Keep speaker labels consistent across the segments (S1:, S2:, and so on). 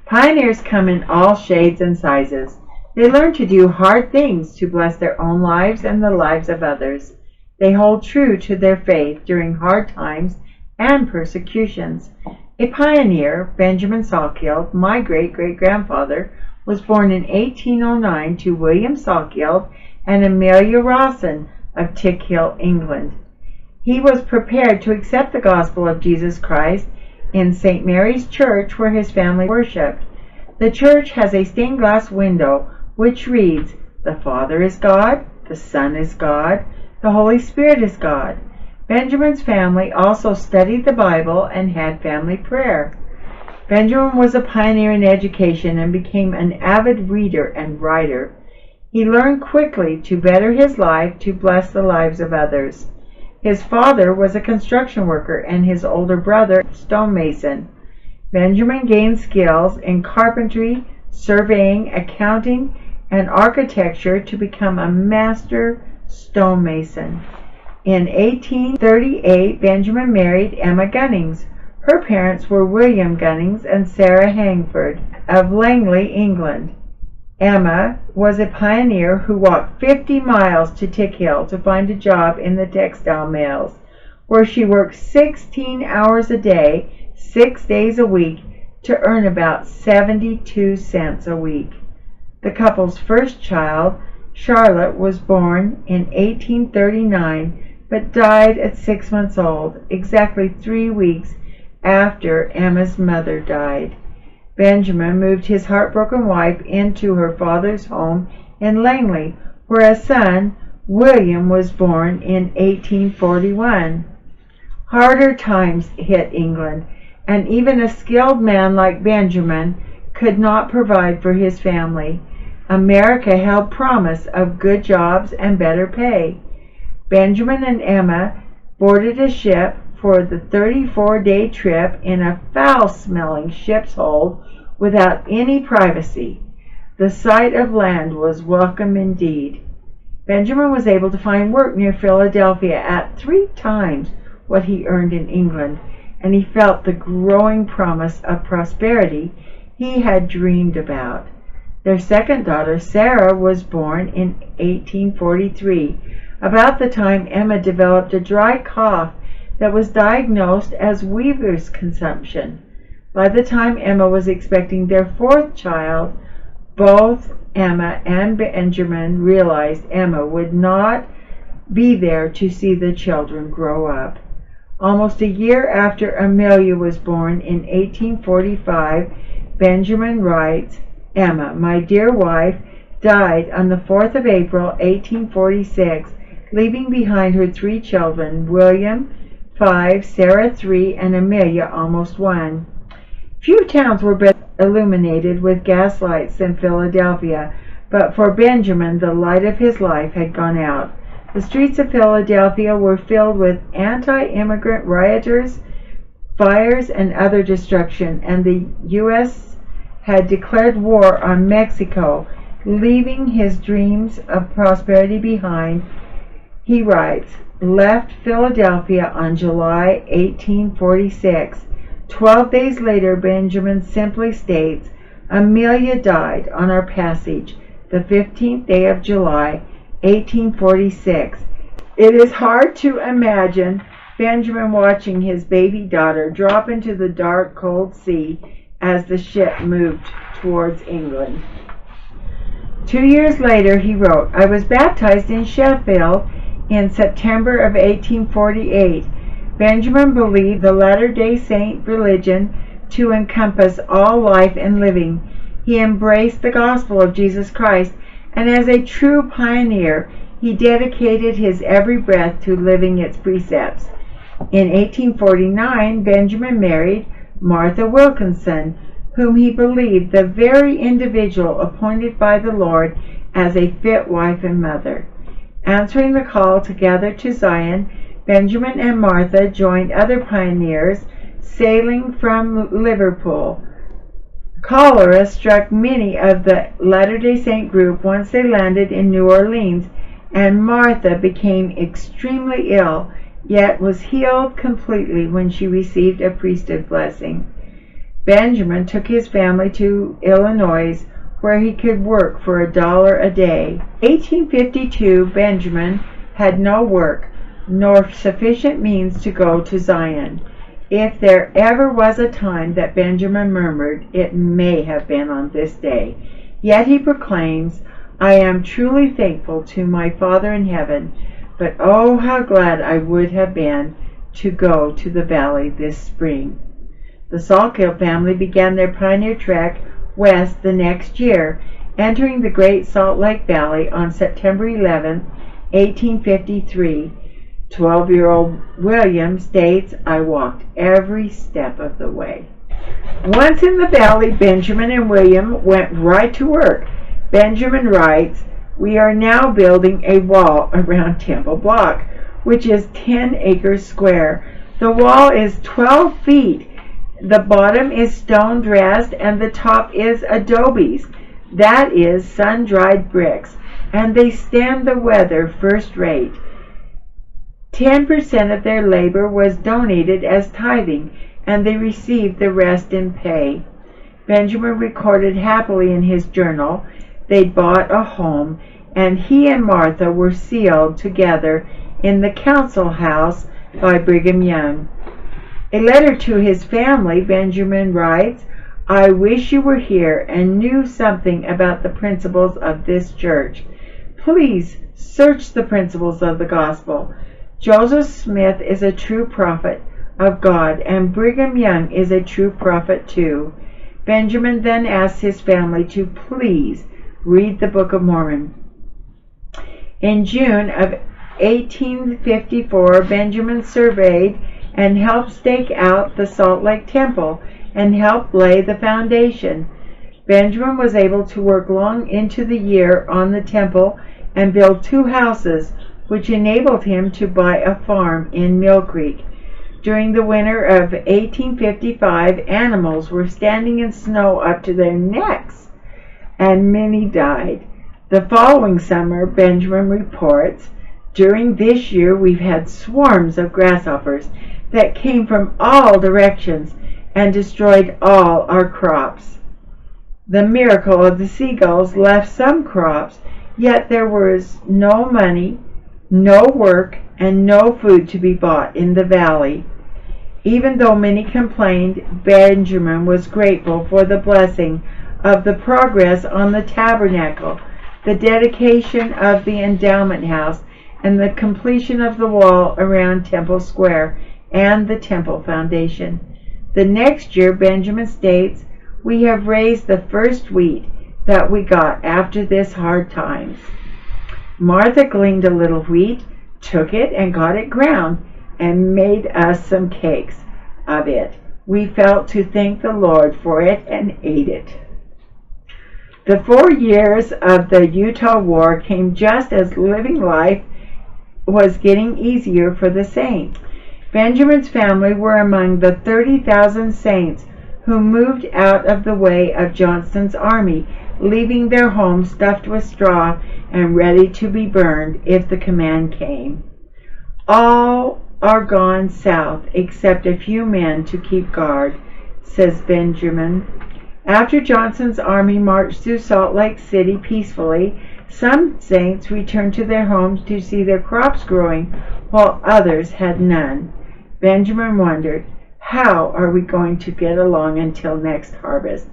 S1: Pioneers come in all shades and sizes. They learn to do hard things to bless their own lives and the lives of others. They hold true to their faith during hard times and persecutions. A pioneer, Benjamin Salkeld, my great-great-grandfather, was born in 1809 to William Salkeld and Amelia Rawson of Tickhill, England. He was prepared to accept the gospel of Jesus Christ in St. Mary's Church, where his family worshipped. The church has a stained glass window which reads, "The Father is God, the Son is God, the Holy Spirit is God." Benjamin's family also studied the Bible and had family prayer. Benjamin was a pioneer in education and became an avid reader and writer. He learned quickly to better his life to bless the lives of others. His father was a construction worker and his older brother a stonemason. Benjamin gained skills in carpentry, surveying, accounting, and architecture to become a master stonemason. In 1838, Benjamin married Emma Gunnings. Her parents were William Gunnings and Sarah Hangford of Langley, England. Emma was a pioneer who walked 50 miles to Tickhill to find a job in the textile mills, where she worked 16 hours a day, 6 days a week, to earn about 72 cents a week. The couple's first child, Charlotte, was born in 1839, but died at 6 months old, exactly 3 weeks after Emma's mother died. Benjamin moved his heartbroken wife into her father's home in Langley, where a son, William, was born in 1841. Harder times hit England, and even a skilled man like Benjamin could not provide for his family. America held promise of good jobs and better pay. Benjamin and Emma boarded a ship for the 34-day trip in a foul-smelling ship's hold without any privacy. The sight of land was welcome indeed. Benjamin was able to find work near Philadelphia at 3 times what he earned in England, and he felt the growing promise of prosperity he had dreamed about. Their second daughter, Sarah, was born in 1843, about the time Emma developed a dry cough that was diagnosed as Weaver's consumption. By the time Emma was expecting their 4th child, both Emma and Benjamin realized Emma would not be there to see the children grow up. Almost a year after Amelia was born in 1845, Benjamin writes, "Emma, my dear wife, died on the 4th of April, 1846, leaving behind her 3 children, William, 5, Sarah, 3, and Amelia, almost 1. Few towns were better illuminated with gas lights than Philadelphia, but for Benjamin the light of his life had gone out. The streets of Philadelphia were filled with anti-immigrant rioters, fires, and other destruction, and the U.S. had declared war on Mexico, leaving his dreams of prosperity behind. He writes, left Philadelphia on July 1846. 12 days later, Benjamin simply states, Amelia died on our passage, the 15th day of July, 1846. It is hard to imagine Benjamin watching his baby daughter drop into the dark, cold sea as the ship moved towards England. 2 years later, he wrote, I was baptized in Sheffield in September of 1848. Benjamin believed the Latter-day Saint religion to encompass all life and living. He embraced the gospel of Jesus Christ, and as a true pioneer, he dedicated his every breath to living its precepts. In 1849, Benjamin married Martha Wilkinson, whom he believed the very individual appointed by the Lord as a fit wife and mother. Answering the call to gather to Zion, Benjamin and Martha joined other pioneers sailing from Liverpool. Cholera struck many of the Latter-day Saint group once they landed in New Orleans, and Martha became extremely ill, yet was healed completely when she received a priesthood blessing. Benjamin took his family to Illinois, where he could work for $1 a day. 1852, Benjamin had no work, nor sufficient means to go to Zion. If there ever was a time that Benjamin murmured, it may have been on this day. Yet he proclaims, "I am truly thankful to my Father in heaven, but oh, how glad I would have been to go to the valley this spring." The Salkeld family began their pioneer trek west the next year, entering the Great Salt Lake Valley on September 11, 1853. 12-year-old William states, "I walked every step of the way." Once in the valley, Benjamin and William went right to work. Benjamin writes, "We are now building a wall around Temple Block, which is 10 acres square. The wall is 12 feet. The bottom is stone dressed and the top is adobes, that is sun-dried bricks, and they stand the weather first rate. 10% of their labor was donated as tithing, and they received the rest in pay." Benjamin recorded happily in his journal they'd bought a home, and he and Martha were sealed together in the council house by Brigham Young. A letter to his family, Benjamin writes, "I wish you were here and knew something about the principles of this church. Please search the principles of the gospel. Joseph Smith is a true prophet of God, and Brigham Young is a true prophet too." Benjamin then asked his family to please read the Book of Mormon. In June of 1854, Benjamin surveyed and helped stake out the Salt Lake Temple and helped lay the foundation. Benjamin was able to work long into the year on the temple and build 2 houses, which enabled him to buy a farm in Mill Creek. During the winter of 1855, animals were standing in snow up to their necks, and many died. The following summer, Benjamin reports, "During this year we've had swarms of grasshoppers that came from all directions and destroyed all our crops. The miracle of the seagulls left some crops, yet there was no money, no work, and no food to be bought in the valley." Even though many complained, Benjamin was grateful for the blessing of the progress on the tabernacle, the dedication of the endowment house, and the completion of the wall around Temple Square and the temple foundation. The next year, Benjamin states, "We have raised the first wheat that we got after this hard times." Martha gleaned a little wheat, took it and got it ground, and made us some cakes of it. We felt to thank the Lord for it and ate it. The 4 years of the Utah War came just as living life was getting easier for the saints. Benjamin's family were among the 30,000 saints who moved out of the way of Johnston's army, leaving their homes stuffed with straw and ready to be burned if the command came. "All are gone south except a few men to keep guard," says Benjamin. After Johnston's army marched through Salt Lake City peacefully, some saints returned to their homes to see their crops growing, while others had none. Benjamin wondered, "How are we going to get along until next harvest?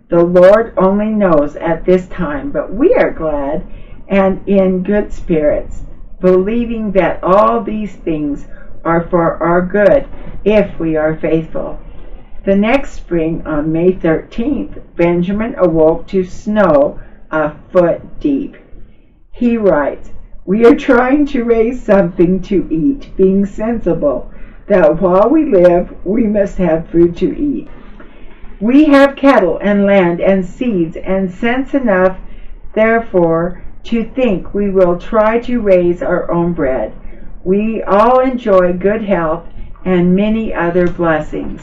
S1: The Lord only knows at this time, but we are glad and in good spirits, believing that all these things are for our good if we are faithful." The next spring, on May 13th, Benjamin awoke to snow a foot deep. He writes, "We are trying to raise something to eat, being sensible that while we live, we must have food to eat. We have cattle and land and seeds and sense enough, therefore, to think we will try to raise our own bread. We all enjoy good health and many other blessings."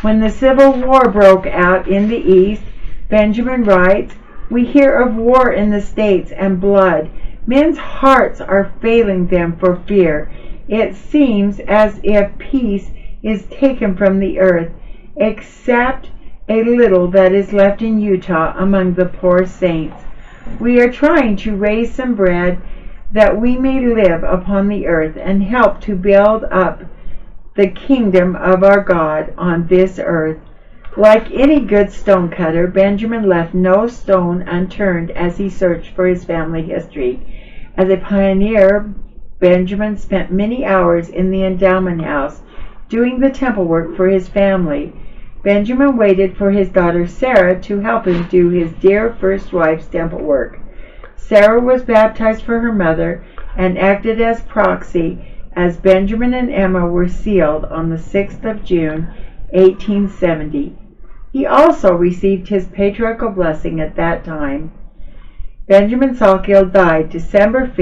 S1: When the Civil War broke out in the East, Benjamin writes, "We hear of war in the States and blood. Men's hearts are failing them for fear. It seems as if peace is taken from the earth. Accept a little that is left in Utah among the poor saints. We are trying to raise some bread that we may live upon the earth and help to build up the kingdom of our God on this earth. Like any good stonecutter, Benjamin left no stone unturned as he searched for his family history. As a pioneer, Benjamin spent many hours in the endowment house doing the temple work for his family. Benjamin waited for his daughter Sarah to help him do his dear first wife's temple work. Sarah was baptized for her mother and acted as proxy as Benjamin and Emma were sealed on the 6th of June, 1870. He also received his patriarchal blessing at that time. Benjamin Salkeld died December 5,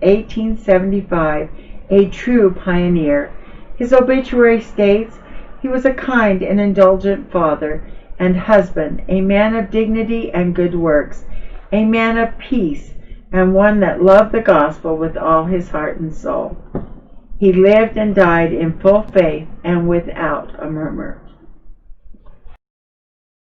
S1: 1875, a true pioneer. His obituary states, "He was a kind and indulgent father and husband, a man of dignity and good works, a man of peace, and one that loved the gospel with all his heart and soul. He lived and died in full faith and without a murmur."